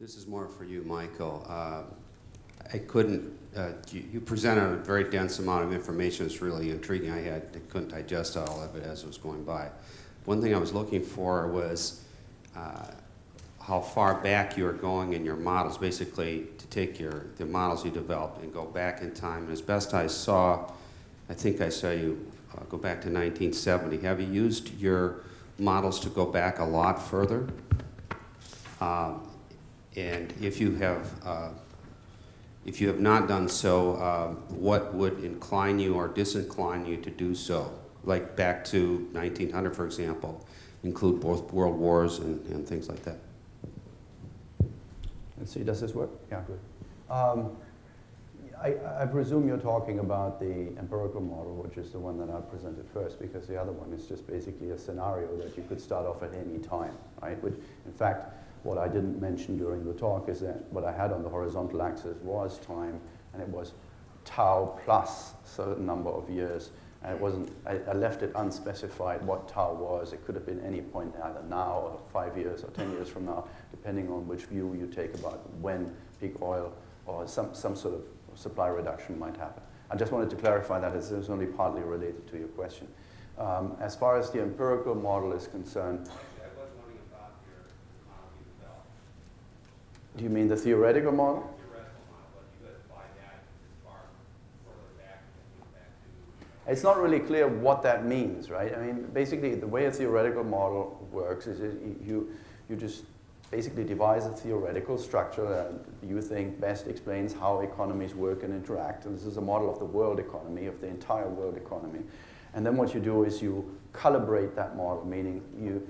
This is more for you, Michael. I couldn't, you presented a very dense amount of information. It's really intriguing. I couldn't digest all of it as it was going by. One thing I was looking for was how far back you are going in your models, basically to take the models you developed and go back in time. And as best I saw, I think I saw you go back to 1970. Have you used your models to go back a lot further? And if you have not done so, what would incline you or disincline you to do so? Like back to 1900, for example, include both world wars and things like that. Let's see, does this work? Yeah, good. I presume you're talking about the empirical model, which is the one that I presented first, because the other one is just basically a scenario that you could start off at any time, right? Which, in fact, what I didn't mention during the talk is that what I had on the horizontal axis was time, and it was tau plus a certain number of years. And it wasn't, I left it unspecified what tau was. It could have been any point either now or 5 years or 10 years from now, depending on which view you take about when peak oil or some sort of supply reduction might happen. I just wanted to clarify that it was only partly related to your question. As far as the empirical model is concerned, do you mean the theoretical model? Theoretical model, but you could apply that as far further back to. It's not really clear what that means, right? I mean, basically, the way a theoretical model works is you just basically devise a theoretical structure that you think best explains how economies work and interact. And this is a model of the world economy, of the entire world economy. And then what you do is you calibrate that model, meaning you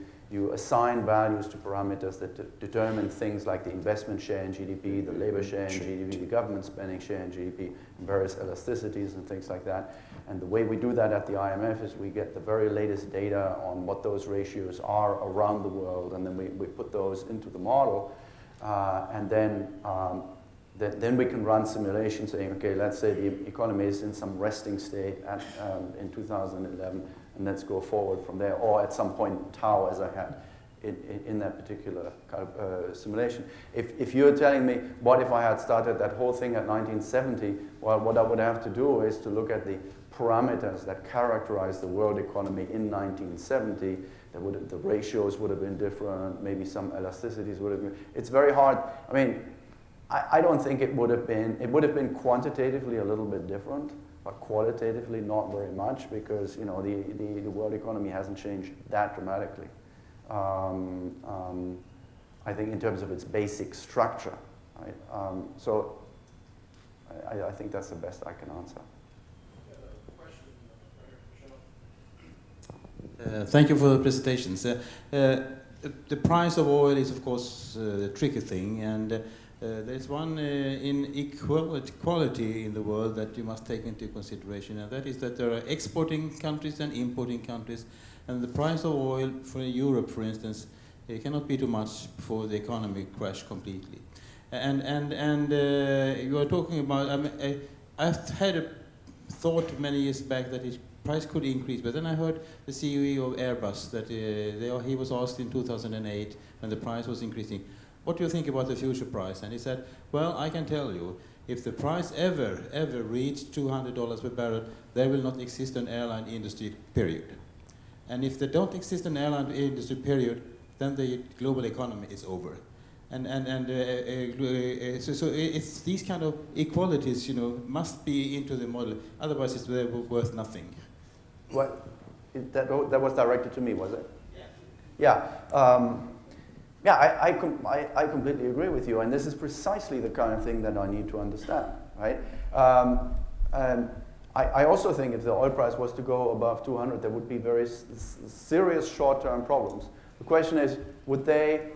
assign values to parameters that determine things like the investment share in GDP, the labor share in GDP, the government spending share in GDP, and various elasticities and things like that. And the way we do that at the IMF is we get the very latest data on what those ratios are around the world, and then we put those into the model, and then we can run simulations saying, okay, let's say the economy is in some resting state in 2011, and let's go forward from there, or at some point tau, as I had in that particular kind of, simulation. If you're telling me, what if I had started that whole thing at 1970, well, what I would have to do is to look at the parameters that characterize the world economy in 1970. The ratios would have been different, maybe some elasticities would have been. It's very hard. I mean, I don't think it would have been quantitatively a little bit different, but qualitatively not very much, because the world economy hasn't changed that dramatically. I think in terms of its basic structure, right? So I think that's the best I can answer. Thank you for the presentations. The price of oil is, of course, a tricky thing, and there's one inequality in the world that you must take into consideration, and that is that there are exporting countries and importing countries, and the price of oil for Europe, for instance, it cannot be too much before the economy crash completely. And you are talking about, I've had a thought many years back that his price could increase, but then I heard the CEO of Airbus that he was asked in 2008 when the price was increasing, what do you think about the future price? And he said, well, I can tell you, if the price ever reached $200 per barrel, there will not exist an airline industry, period. And if there don't exist an airline industry, period, then the global economy is over. So it's these kind of equalities, must be into the model. Otherwise, it's worth nothing. What? That was directed to me, was it? Yeah. Yeah. I completely agree with you, and this is precisely the kind of thing that I need to understand, right? I also think if the oil price was to go above 200, there would be very serious short-term problems. The question is, would they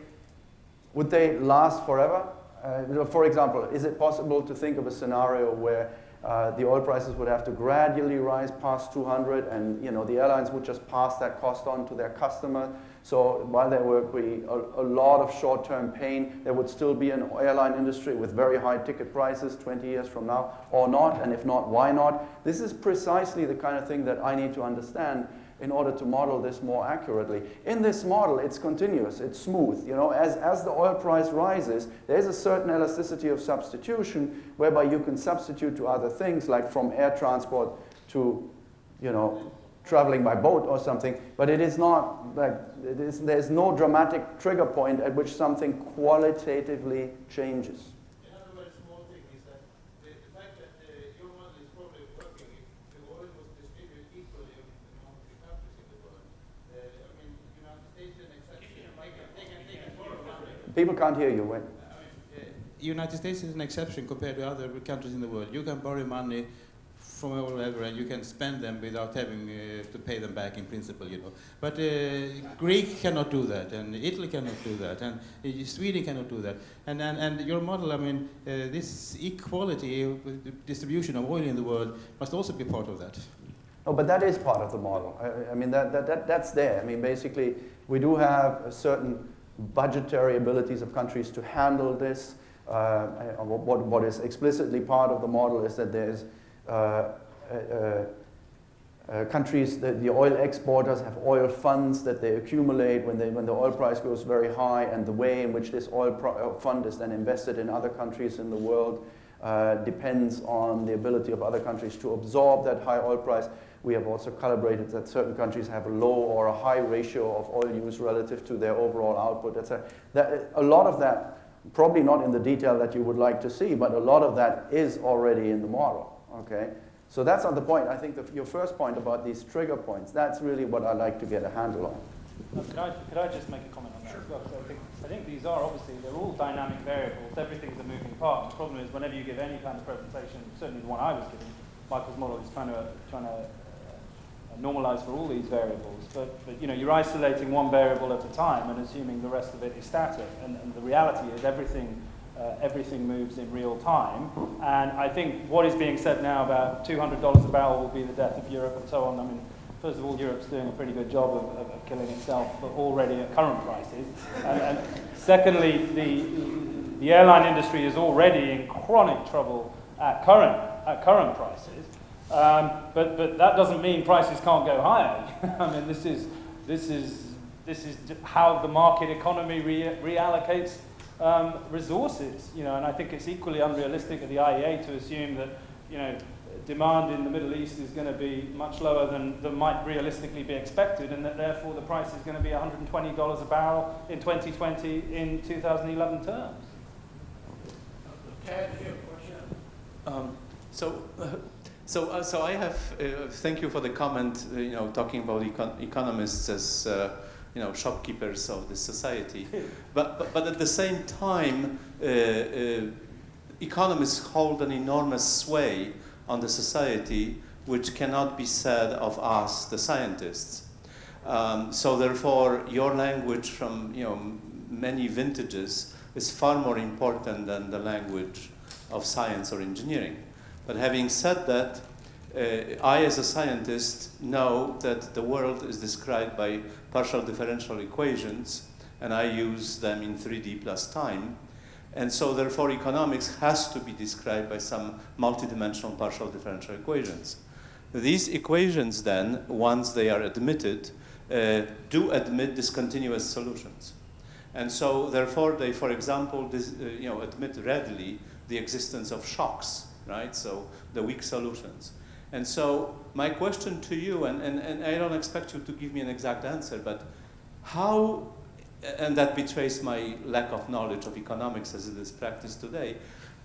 last forever? For example, is it possible to think of a scenario where the oil prices would have to gradually rise past 200, and the airlines would just pass that cost on to their customer? So while there would be a lot of short-term pain, there would still be an airline industry with very high ticket prices 20 years from now, or not, and if not, why not? This is precisely the kind of thing that I need to understand, in order to model this more accurately. In this model, it's continuous, it's smooth. You know, as the oil price rises, there's a certain elasticity of substitution whereby you can substitute to other things, like from air transport to, you know, traveling by boat or something, but it is not like, there's no dramatic trigger point at which something qualitatively changes. In other words, small thing is that the fact that your model is probably working if the oil was distributed equally among the countries in the world. I mean, United States is an exception. They can borrow money. People can't hear you. Wait. United States is an exception compared to other countries in the world. You can borrow money from all over, and you can spend them without having to pay them back in principle, you know. But Greek cannot do that, and Italy cannot do that, and Sweden cannot do that. And your model, I mean, this equality distribution of oil in the world must also be part of that. Oh, but that is part of the model. I mean, that's there. I mean, basically, we do have a certain budgetary abilities of countries to handle this. What is explicitly part of the model is that there's countries, the oil exporters have oil funds that they accumulate when the oil price goes very high, and the way in which this oil fund is then invested in other countries in the world depends on the ability of other countries to absorb that high oil price. We have also calibrated that certain countries have a low or a high ratio of oil use relative to their overall output. A lot of that, probably not in the detail that you would like to see, but a lot of that is already in the model. Okay, so that's on the point. I think your first point about these trigger points, that's really what I like to get a handle on. Could I just make a comment on that as well? Because I think these are obviously, they're all dynamic variables. Everything's a moving part. And the problem is whenever you give any kind of presentation, certainly the one I was giving, Michael's model is trying to normalize for all these variables. But you know, you're isolating one variable at a time and assuming the rest of it is static. And the reality is everything moves in real time. And I think what is being said now about $200 a barrel will be the death of Europe and so on. I mean, first of all, Europe's doing a pretty good job of killing itself already at current prices. And secondly, the airline industry is already in chronic trouble at current prices. But that doesn't mean prices can't go higher. I mean, this is how the market economy reallocates resources, you know, and I think it's equally unrealistic at the IEA to assume that, you know, demand in the Middle East is going to be much lower than might realistically be expected, and that therefore the price is going to be $120 a barrel in 2020 in 2011 terms. Okay, So I have, thank you for the comment, you know, talking about economists as, you know, shopkeepers of the society. But at the same time, economists hold an enormous sway on the society, which cannot be said of us, the scientists. So therefore, your language from, you know, many vintages is far more important than the language of science or engineering. But having said that, I, as a scientist, know that the world is described by partial differential equations, and I use them in 3D plus time. And so, therefore, economics has to be described by some multidimensional partial differential equations. These equations, then, once they are admitted, do admit discontinuous solutions. And so, therefore, they, for example, you know, admit readily the existence of shocks, right? So, the weak solutions. And so my question to you, and I don't expect you to give me an exact answer, but how, and that betrays my lack of knowledge of economics as it is practiced today,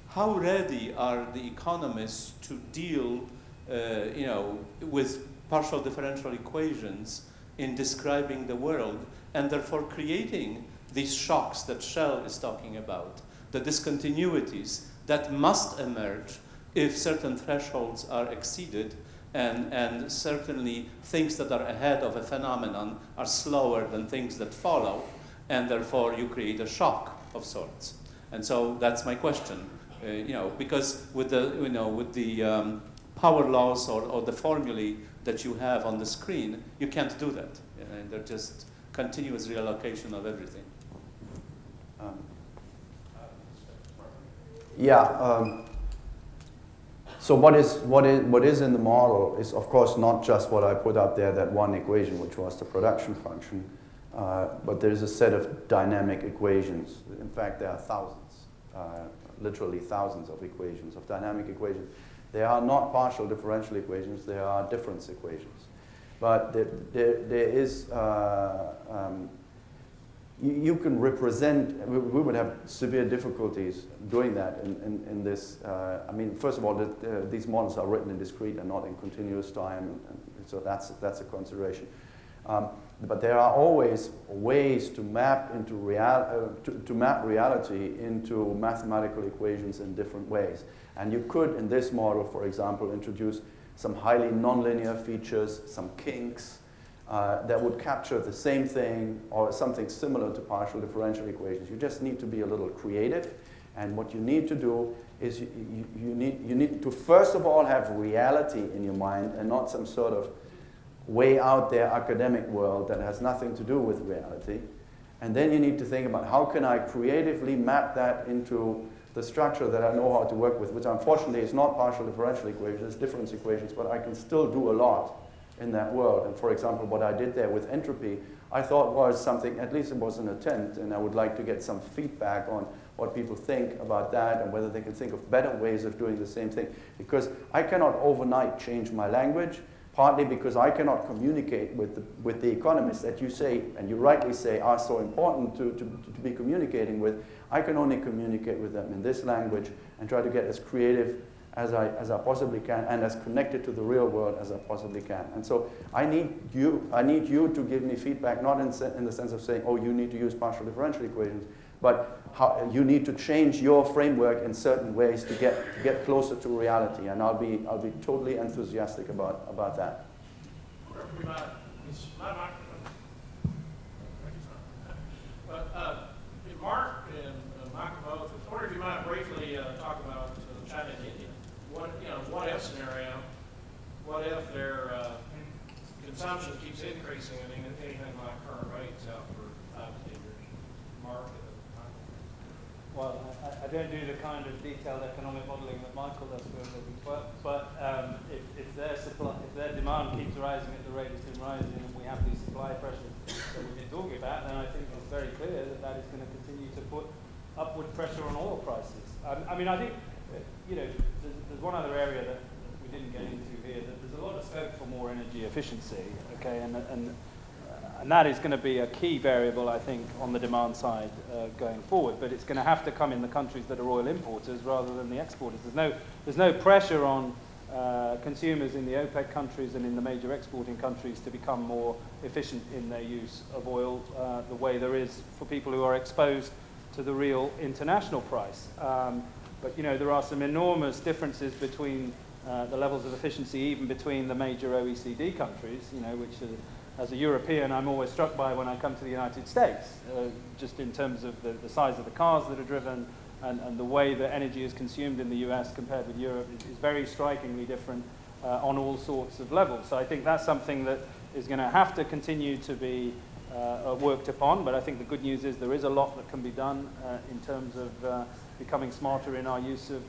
how ready are the economists to deal, you know, with partial differential equations in describing the world, and therefore creating these shocks that Shell is talking about, the discontinuities that must emerge if certain thresholds are exceeded, and certainly things that are ahead of a phenomenon are slower than things that follow, and therefore you create a shock of sorts. And so that's my question, you know, because with the, you know, with the power laws or the formulae that you have on the screen, you can't do that. And they're just continuous reallocation of everything. So what is in the model is, of course, not just what I put up there, that one equation, which was the production function, but there's a set of dynamic equations. In fact, there are thousands, literally thousands of equations, of dynamic equations. They are not partial differential equations, they are difference equations. But there is, you can represent, we would have severe difficulties doing that in this. I mean, first of all, these models are written in discrete and not in continuous time, and so that's a consideration. But there are always ways to map into to map reality into mathematical equations in different ways. And you could, in this model, for example, introduce some highly nonlinear features, some kinks, that would capture the same thing or something similar to partial differential equations. You just need to be a little creative, and what you need to do is you need to first of all have reality in your mind and not some sort of way out there academic world that has nothing to do with reality. And then you need to think about how can I creatively map that into the structure that I know how to work with, which unfortunately is not partial differential equations, it's difference equations, but I can still do a lot in that world. And for example, what I did there with entropy, I thought was something, at least it was an attempt, and I would like to get some feedback on what people think about that and whether they can think of better ways of doing the same thing. Because I cannot overnight change my language, partly because I cannot communicate with the economists that you say, and you rightly say, are so important to be communicating with. I can only communicate with them in this language and try to get as creative as I possibly can and as connected to the real world as I possibly can. And so I need you to give me feedback, not in the sense of saying, oh, you need to use partial differential equations, but how you need to change your framework in certain ways to get closer to reality. And I'll be totally enthusiastic about that. Mark and Michael both, I wonder if you might briefly talk about China and India. What if scenario? What if their consumption keeps increasing at anything like current rates out for 5 to 10 years? Mark? Well, I don't do the kind of detailed economic modelling that Michael does for a living, but if their demand keeps rising at the rate it's been rising, and we have these supply pressures that we've been talking about, then I think it's very clear that is going to continue to put upward pressure on oil prices. I mean, I think there's one other area that we didn't get into here. That there's a lot of scope for more energy efficiency. Okay, and that is going to be a key variable, I think, on the demand side going forward. But it's going to have to come in the countries that are oil importers rather than the exporters. There's no pressure on consumers in the OPEC countries and in the major exporting countries to become more efficient in their use of oil the way there is for people who are exposed to the real international price. But there are some enormous differences between the levels of efficiency even between the major OECD countries, which as a European I'm always struck by when I come to the United States, just in terms of the size of the cars that are driven and the way that energy is consumed in the US compared with Europe is very strikingly different on all sorts of levels. So I think that's something that is going to have to continue to be worked upon, but I think the good news is there is a lot that can be done in terms of becoming smarter in our use of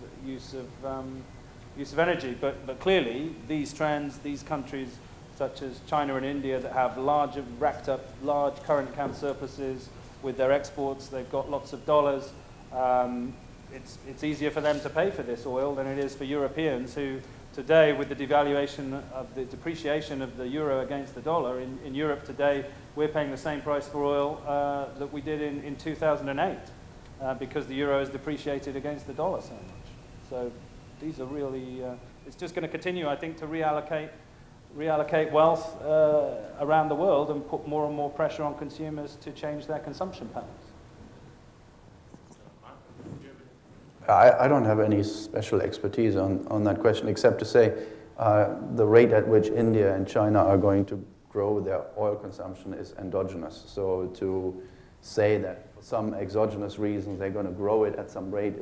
energy. But clearly, these trends, these countries such as China and India that have racked up large current account surpluses with their exports, they've got lots of dollars. It's easier for them to pay for this oil than it is for Europeans who today, with the devaluation of the depreciation of the euro against the dollar, in Europe today, we're paying the same price for oil that we did in 2008 because the euro has depreciated against the dollar so much. So these are really, it's just going to continue, I think, to reallocate wealth around the world and put more and more pressure on consumers to change their consumption patterns. I don't have any special expertise on that question, except to say the rate at which India and China are going to grow their oil consumption is endogenous. So to say that for some exogenous reason they're going to grow it at some rate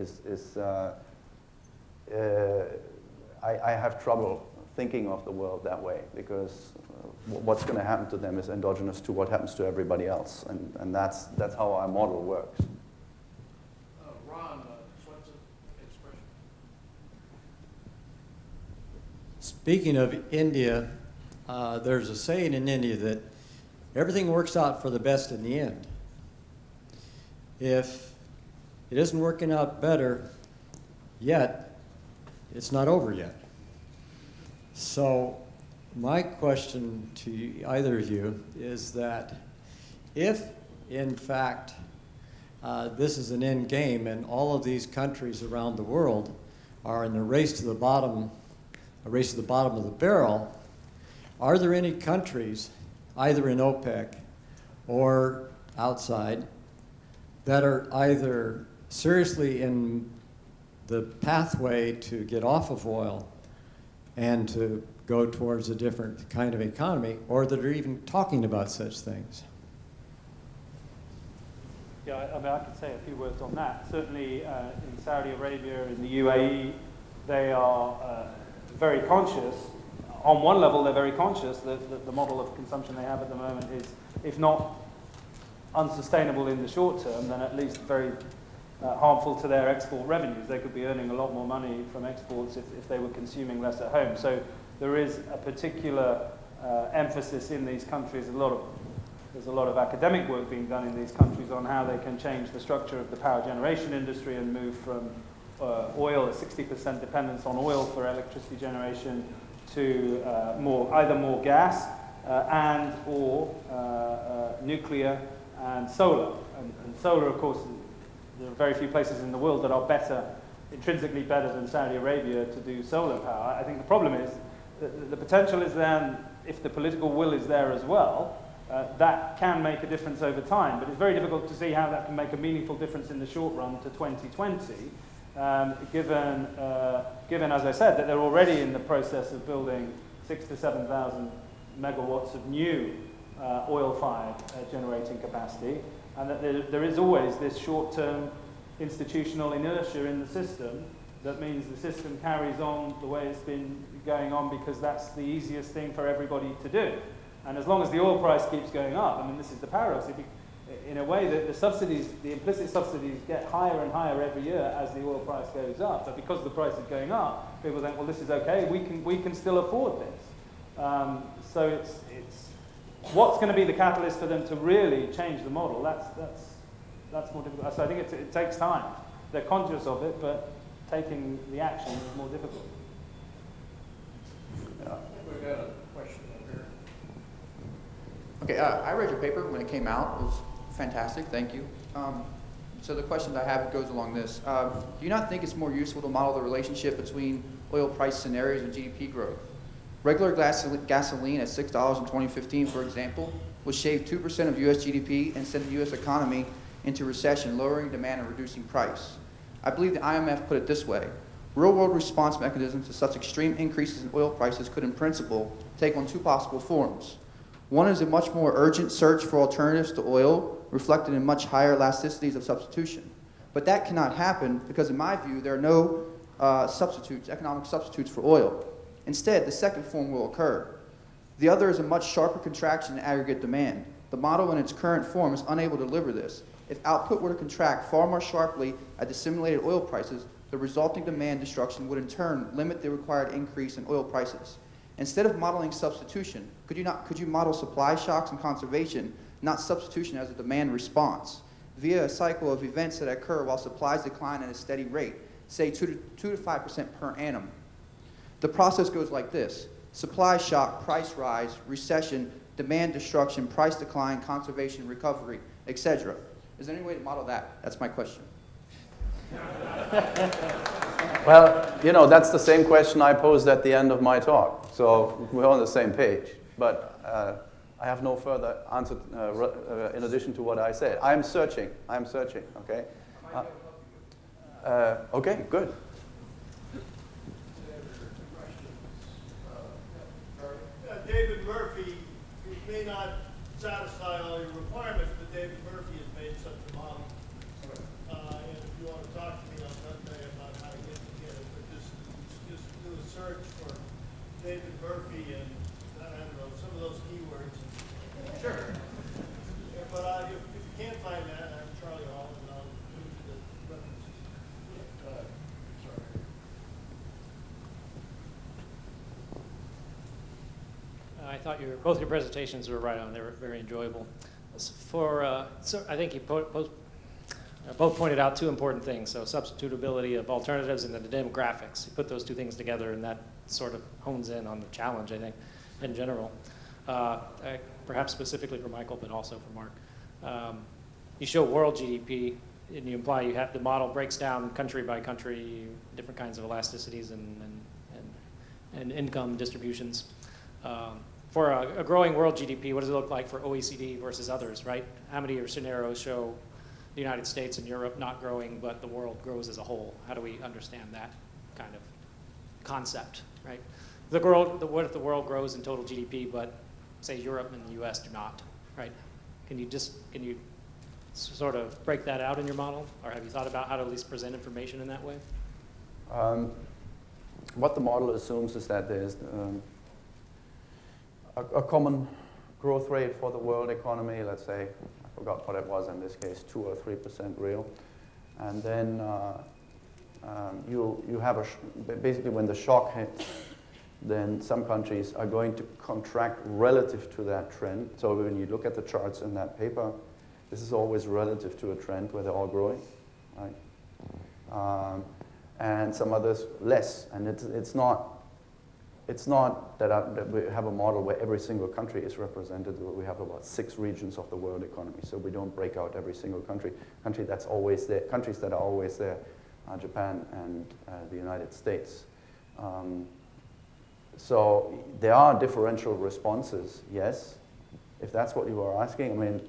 I have trouble thinking of the world that way, because what's going to happen to them is endogenous to what happens to everybody else, and that's how our model works. Ron, Swenson, expression. Speaking of India, there's a saying in India that everything works out for the best in the end. If it isn't working out better yet, it's not over yet. So my question to either of you is that if, in fact, this is an end game and all of these countries around the world are in a race to the bottom of the barrel, are there any countries, either in OPEC or outside, that are either seriously in the pathway to get off of oil and to go towards a different kind of economy, or that are even talking about such things? Yeah, I mean, I could say a few words on that. Certainly in Saudi Arabia, in the UAE, they are very conscious. On one level, they're very conscious that the model of consumption they have at the moment is, if not unsustainable in the short term, then at least very harmful to their export revenues. They could be earning a lot more money from exports if they were consuming less at home. So there is a particular emphasis in these countries. There's a lot of academic work being done in these countries on how they can change the structure of the power generation industry and move from oil, a 60% dependence on oil for electricity generation, to either more gas and or nuclear and solar. And solar, of course, there are very few places in the world that are intrinsically better than Saudi Arabia to do solar power. I think the problem is that the potential is there, and if the political will is there as well, that can make a difference over time. But it's very difficult to see how that can make a meaningful difference in the short run to 2020, given, as I said, that they're already in the process of building 6,000 to 7,000 megawatts of new oil-fired generating capacity, and that there is always this short-term institutional inertia in the system that means the system carries on the way it's been going on because that's the easiest thing for everybody to do. And as long as the oil price keeps going up, I mean, this is the paradox. In a way, that the implicit subsidies get higher and higher every year as the oil price goes up. But because the price is going up, people think, well, this is okay. We can still afford this. So it's what's going to be the catalyst for them to really change the model. That's more difficult. So I think it takes time. They're conscious of it, but taking the action is more difficult. I think we've got a question over here. Okay, I read your paper when it came out. It was fantastic, thank you. So the question I have goes along this. Do you not think it's more useful to model the relationship between oil price scenarios and GDP growth? Regular gasoline at $6 in 2015, for example, would shave 2% of U.S. GDP and send the U.S. economy into recession, lowering demand and reducing price. I believe the IMF put it this way: real-world response mechanisms to such extreme increases in oil prices could, in principle, take on two possible forms. One is a much more urgent search for alternatives to oil, reflected in much higher elasticities of substitution. But that cannot happen because, in my view, there are no economic substitutes for oil. Instead, the second form will occur. The other is a much sharper contraction in aggregate demand. The model in its current form is unable to deliver this. If output were to contract far more sharply at the simulated oil prices, the resulting demand destruction would in turn limit the required increase in oil prices. Instead of modeling substitution, could you model supply shocks and conservation, not substitution as a demand response, via a cycle of events that occur while supplies decline at a steady rate, say 2 to 5% per annum? The process goes like this: supply shock, price rise, recession, demand destruction, price decline, conservation, recovery, etc. Is there any way to model that? That's my question. Well, that's the same question I posed at the end of my talk. So we're on the same page. But I have no further answer in addition to what I said. I'm searching, okay? Okay, good. David Murphy, you may not satisfy all your requirements, but David Murphy has made such a model. And if you want to talk to me on Monday about how to get it, but just do a search for David Murphy and, I don't know, some of those keywords. Sure. Yeah, but if you can't find that, I'm Charlie Hall, and I'll move to the references. Sorry. thought both your presentations were right on. They were very enjoyable. So I think you both pointed out two important things. So substitutability of alternatives and then the demographics. You put those two things together and that sort of hones in on the challenge, I think, in general. Perhaps specifically for Michael, but also for Mark. You show world GDP, and you imply you have the model breaks down country by country, different kinds of elasticities and income distributions. For a growing world GDP, what does it look like for OECD versus others, right? How many of your scenarios show the United States and Europe not growing, but the world grows as a whole? How do we understand that kind of concept, right? What if the world grows in total GDP, but say Europe and the US do not, right? Can you sort of break that out in your model? Or have you thought about how to at least present information in that way? What the model assumes is that there's a common growth rate for the world economy, let's say, I forgot what it was in this case, 2 or 3% real. And then you have basically when the shock hits, then some countries are going to contract relative to that trend. So when you look at the charts in that paper, this is always relative to a trend where they're all growing, right? And some others less. And it's not that we have a model where every single country is represented. We have about 6 regions of the world economy, so we don't break out every single country. Countries that are always there are Japan and the United States. So there are differential responses, yes, if that's what you were asking. I mean,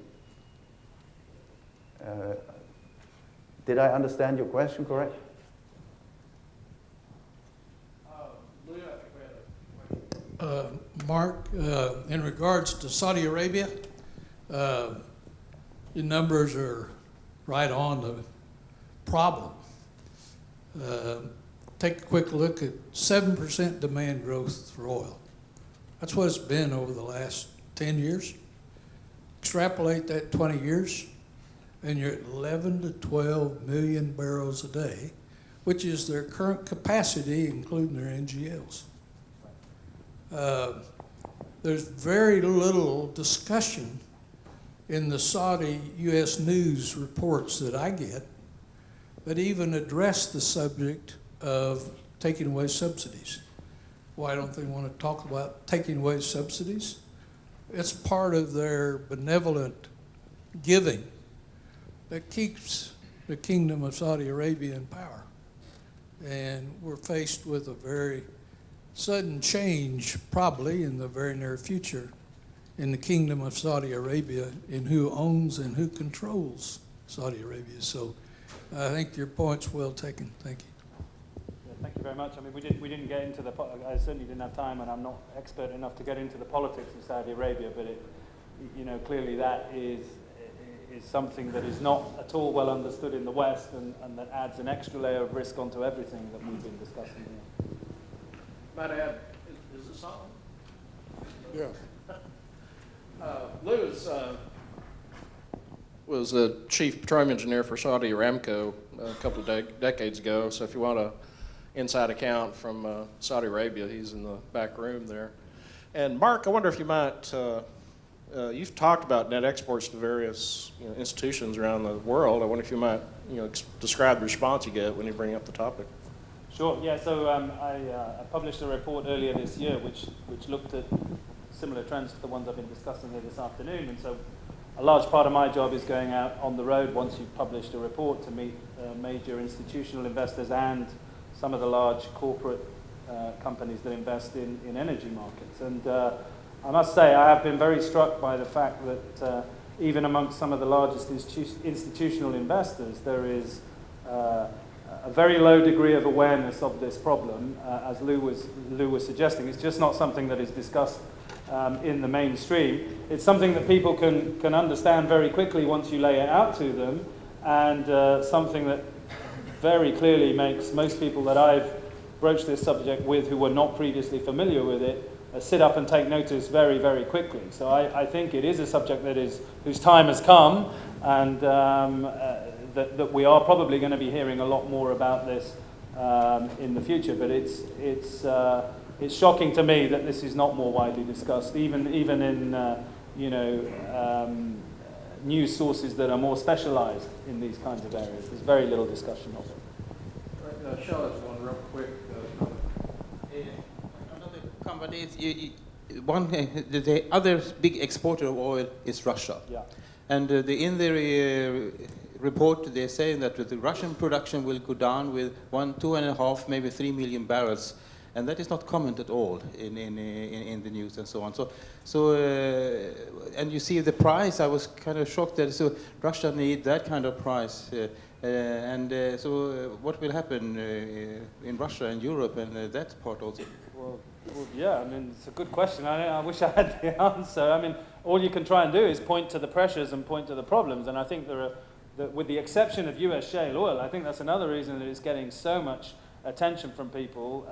did I understand your question correct? Mark, in regards to Saudi Arabia, your numbers are right on the problem. Take a quick look at 7% demand growth for oil. That's what it's been over the last 10 years. Extrapolate that 20 years, and you're at 11 to 12 million barrels a day, which is their current capacity, including their NGLs. There's very little discussion in the Saudi U.S. news reports that I get that even address the subject of taking away subsidies. Why don't they want to talk about taking away subsidies? It's part of their benevolent giving that keeps the Kingdom of Saudi Arabia in power. And we're faced with a very sudden change, probably in the very near future, in the Kingdom of Saudi Arabia in who owns and who controls Saudi Arabia. So I think your point's well taken. Thank you. Yeah, thank you very much. I mean, we didn't get into I certainly didn't have time, and I'm not expert enough to get into the politics of Saudi Arabia, but clearly that is something that is not at all well understood in the West, and that adds an extra layer of risk onto everything that we've been discussing here. Might add, is this on? Yeah. Lou was the chief petroleum engineer for Saudi Aramco a couple of decades ago. So if you want an inside account from Saudi Arabia, he's in the back room there. And Mark, I wonder if you might, you've talked about net exports to various institutions around the world. I wonder if you might describe the response you get when you bring up the topic. Sure, yeah, so I published a report earlier this year which looked at similar trends to the ones I've been discussing here this afternoon, and so a large part of my job is going out on the road once you've published a report to meet major institutional investors and some of the large corporate companies that invest in energy markets. And I must say I have been very struck by the fact that even amongst some of the largest institutional investors there is a very low degree of awareness of this problem, as Lou was suggesting. It's just not something that is discussed in the mainstream. It's something that people can understand very quickly once you lay it out to them, and something that very clearly makes most people that I've broached this subject with who were not previously familiar with it sit up and take notice very, very quickly. So I think it is a subject whose time has come, and that we are probably going to be hearing a lot more about this in the future. But it's it's shocking to me that this is not more widely discussed, even in news sources that are more specialized in these kinds of areas. There's very little discussion of it. Charlotte's one real quick. Another company, the other big exporter of oil is Russia. Yeah. And in their report, they're saying that the Russian production will go down with 1, 2.5, maybe 3 million barrels. And that is not commented at all in the news and so on. And you see the price, I was kind of shocked that Russia need that kind of price. So what will happen in Russia and Europe and that part also? Well, yeah, I mean, it's a good question. I wish I had the answer. I mean, all you can try and do is point to the pressures and point to the problems. And I think with the exception of US shale oil, I think that's another reason that it's getting so much attention from people,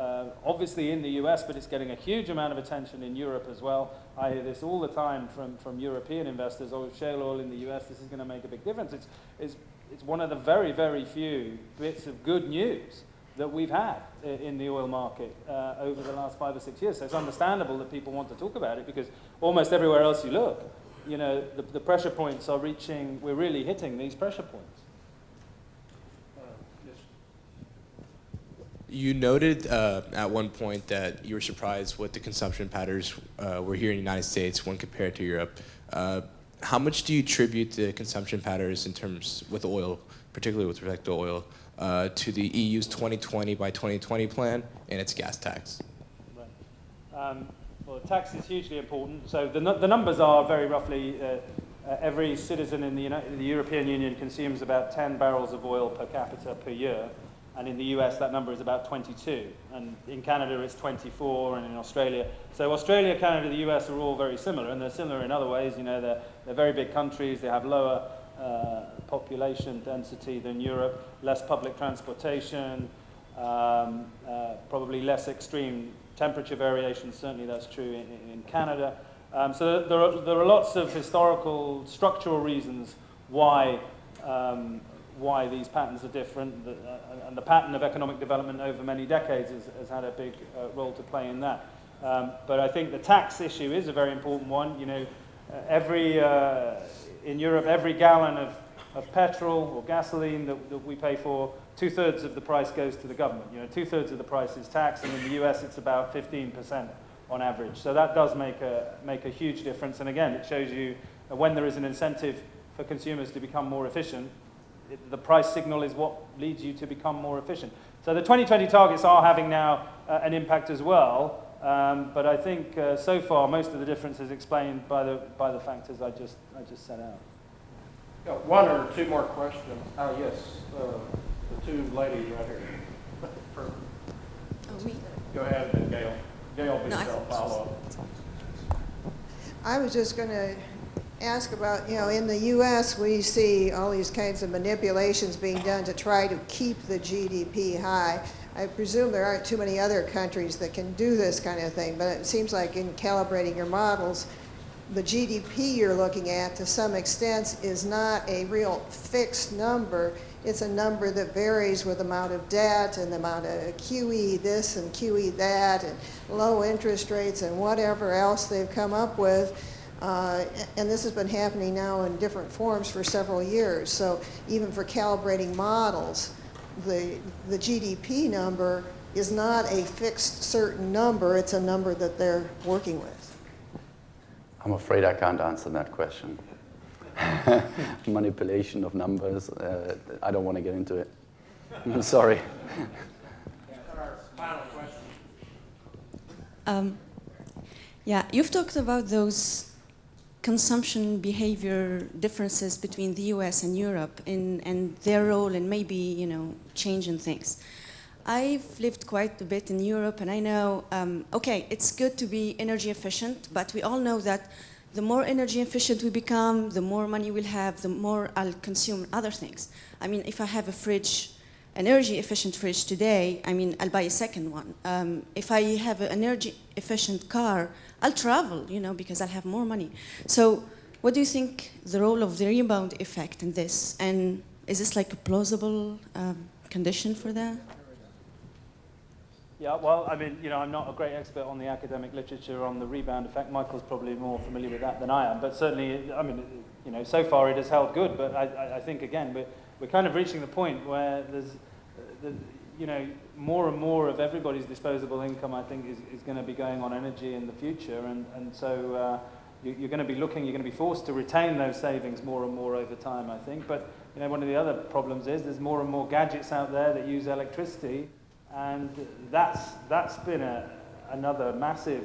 obviously in the US, but it's getting a huge amount of attention in Europe as well. I hear this all the time from European investors, oh, shale oil in the US, this is going to make a big difference. It's one of the very, very few bits of good news that we've had in the oil market over the last 5 or 6 years. So it's understandable that people want to talk about it because almost everywhere else you look, you know, the pressure points are we're really hitting these pressure points. You noted at one point that you were surprised what the consumption patterns were here in the United States when compared to Europe. How much do you attribute the consumption patterns in terms with oil, particularly with respect to oil, to the EU's 2020 by 2020 plan and its gas tax? Right. Well, the tax is hugely important. So the numbers are very roughly every citizen in the European Union consumes about 10 barrels of oil per capita per year. And in the US, that number is about 22. And in Canada, it's 24, and in Australia. So Australia, Canada, the US are all very similar, and they're similar in other ways. You know, they're very big countries. They have lower population density than Europe, less public transportation, probably less extreme temperature variations. Certainly that's true in Canada. So there are lots of historical, structural reasons why these patterns are different, and the pattern of economic development over many decades has had a big role to play in that. But I think the tax issue is a very important one. You know, in Europe, every gallon of petrol or gasoline that we pay for, 2/3 of the price goes to the government. You know, 2/3 of the price is tax, and in the US it's about 15% on average. So that does make a huge difference. And again, it shows you when there is an incentive for consumers to become more efficient, the price signal is what leads you to become more efficient. So the 2020 targets are having now an impact as well, but I think so far most of the difference is explained by the factors I just set out. Got one or two more questions. Oh yes, the two ladies right here. Go ahead, and Gail. Gail, follow up. I was just going to ask about, you know, in the U.S. we see all these kinds of manipulations being done to try to keep the GDP high. I presume there aren't too many other countries that can do this kind of thing, but it seems like in calibrating your models, the GDP you're looking at to some extent is not a real fixed number. It's a number that varies with the amount of debt and the amount of QE this and QE that and low interest rates and whatever else they've come up with. And this has been happening now in different forms for several years. So even for calibrating models, the GDP number is not a fixed certain number. It's a number that they're working with. I'm afraid I can't answer that question. Manipulation of numbers, I don't want to get into it. I'm sorry. Our final question. Yeah, you've talked about those consumption behavior differences between the US and Europe and their role in maybe, you know, changing things. I've lived quite a bit in Europe, and I know, okay, it's good to be energy efficient, but we all know that the more energy efficient we become, the more money we'll have, the more I'll consume other things. I mean, if I have a fridge, an energy efficient fridge today, I mean, I'll buy a second one. If I have an energy efficient car, I'll travel, you know, because I'll have more money. So what do you think the role of the rebound effect in this? And is this like a plausible condition for that? Yeah, well, I mean, I'm not a great expert on the academic literature on the rebound effect. Michael's probably more familiar with that than I am. But certainly, I mean, so far it has held good. But I think, again, we're kind of reaching the point where there's, more and more of everybody's disposable income, I think, is going to be going on energy in the future. And so you're going to be forced to retain those savings more and more over time, I think. But, one of the other problems is there's more and more gadgets out there that use electricity. And that's been another massive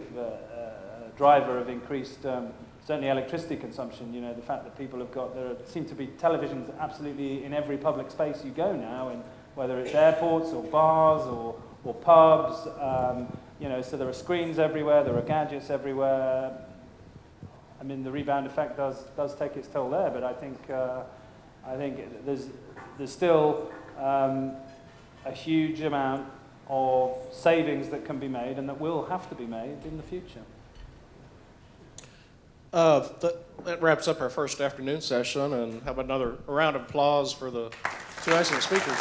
driver of increased, certainly electricity consumption. The fact that people there seem to be televisions absolutely in every public space you go now, and whether it's airports or bars or pubs, so there are screens everywhere, there are gadgets everywhere. I mean, the rebound effect does take its toll there, but I think there's still a huge amount of savings that can be made and that will have to be made in the future. That wraps up our first afternoon session, and how about another round of applause for the two excellent speakers.